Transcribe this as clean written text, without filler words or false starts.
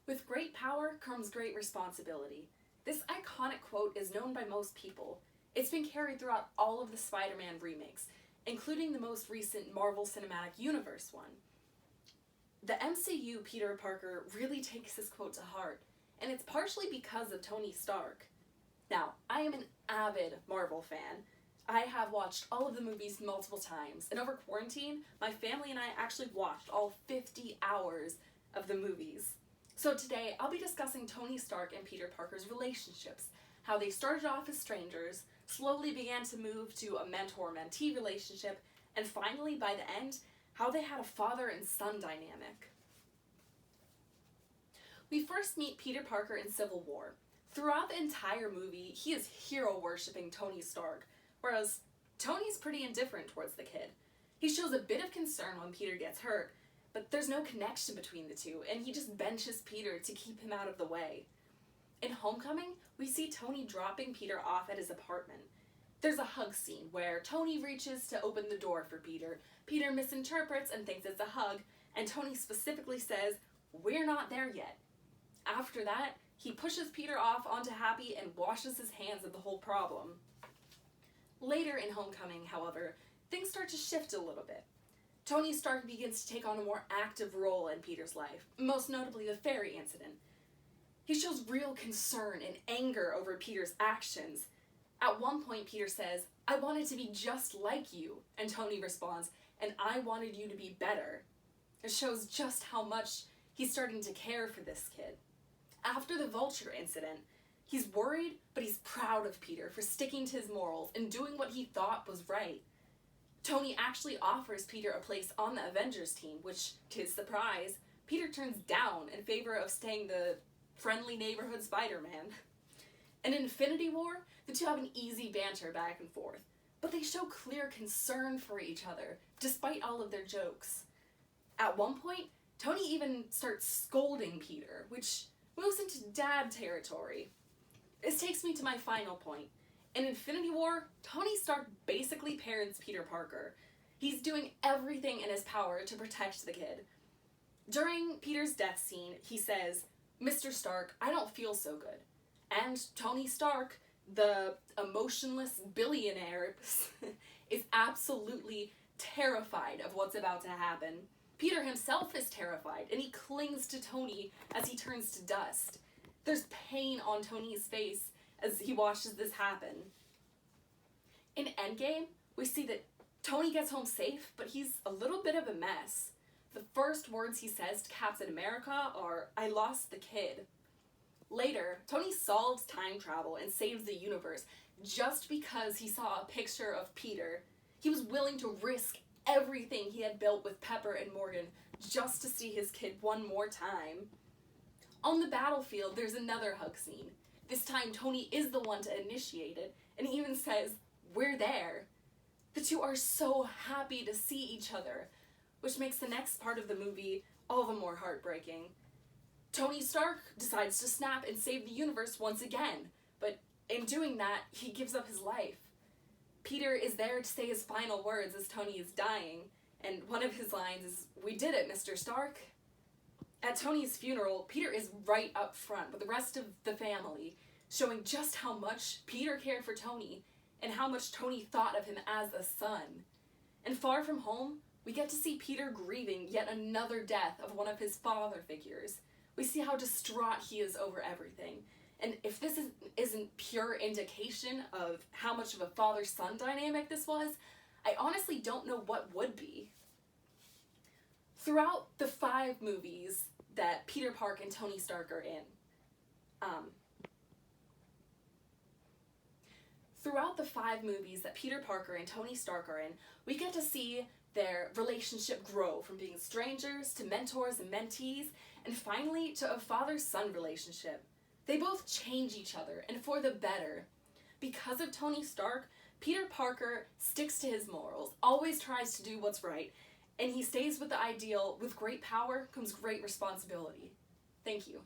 With great power comes great responsibility. This iconic quote is known by most people. It's been carried throughout all of the Spider-Man remakes, including the most recent Marvel Cinematic Universe one. The MCU Peter Parker really takes this quote to heart, and it's partially because of Tony Stark. Now, I am an avid Marvel fan. I have watched all of the movies multiple times, and over quarantine, my family and I actually watched all 50 hours of the movies. So today, I'll be discussing Tony Stark and Peter Parker's relationships, how they started off as strangers, slowly began to move to a mentor-mentee relationship, and finally, by the end, how they had a father and son dynamic. We first meet Peter Parker in Civil War. Throughout the entire movie, he is hero-worshipping Tony Stark, whereas Tony's pretty indifferent towards the kid. He shows a bit of concern when Peter gets hurt, but there's no connection between the two, and he just benches Peter to keep him out of the way. In Homecoming, we see Tony dropping Peter off at his apartment. There's a hug scene where Tony reaches to open the door for Peter. Peter misinterprets and thinks it's a hug, and Tony specifically says, "We're not there yet." After that, he pushes Peter off onto Happy and washes his hands of the whole problem. Later in Homecoming, however, things start to shift a little bit. Tony Stark begins to take on a more active role in Peter's life, most notably the ferry incident. He shows real concern and anger over Peter's actions. At one point, Peter says, "I wanted to be just like you," and Tony responds, "And I wanted you to be better." It shows just how much he's starting to care for this kid. After the Vulture incident, he's worried, but he's proud of Peter for sticking to his morals and doing what he thought was right. Tony actually offers Peter a place on the Avengers team, which, to his surprise, Peter turns down in favor of staying the friendly neighborhood Spider-Man. In Infinity War, the two have an easy banter back and forth, but they show clear concern for each other, despite all of their jokes. At one point, Tony even starts scolding Peter, which moves into dad territory. This takes me to my final point. In Infinity War, Tony Stark basically parents Peter Parker. He's doing everything in his power to protect the kid. During Peter's death scene, he says, "Mr. Stark, I don't feel so good." And Tony Stark, the emotionless billionaire, is absolutely terrified of what's about to happen. Peter himself is terrified, and he clings to Tony as he turns to dust. There's pain on Tony's face as he watches this happen. In Endgame, we see that Tony gets home safe, but he's a little bit of a mess. The first words he says to Captain America are, "I lost the kid." Later, Tony solves time travel and saves the universe just because he saw a picture of Peter. He was willing to risk everything he had built with Pepper and Morgan just to see his kid one more time. On the battlefield, there's another hug scene. This time, Tony is the one to initiate it, and he even says, "We're there." The two are so happy to see each other, which makes the next part of the movie all the more heartbreaking. Tony Stark decides to snap and save the universe once again, but in doing that, he gives up his life. Peter is there to say his final words as Tony is dying, and one of his lines is, "We did it, Mr. Stark." At Tony's funeral, Peter is right up front with the rest of the family, showing just how much Peter cared for Tony and how much Tony thought of him as a son. And far from home, we get to see Peter grieving yet another death of one of his father figures. We see how distraught he is over everything. And if this isn't pure indication of how much of a father-son dynamic this was, I honestly don't know what would be. Throughout the 5 movies that Peter Parker and Tony Stark are in, we get to see their relationship grow from being strangers to mentors and mentees, and finally to a father-son relationship. They both change each other, and for the better. Because of Tony Stark, Peter Parker sticks to his morals, always tries to do what's right, and he stays with the ideal, with great power comes great responsibility. Thank you.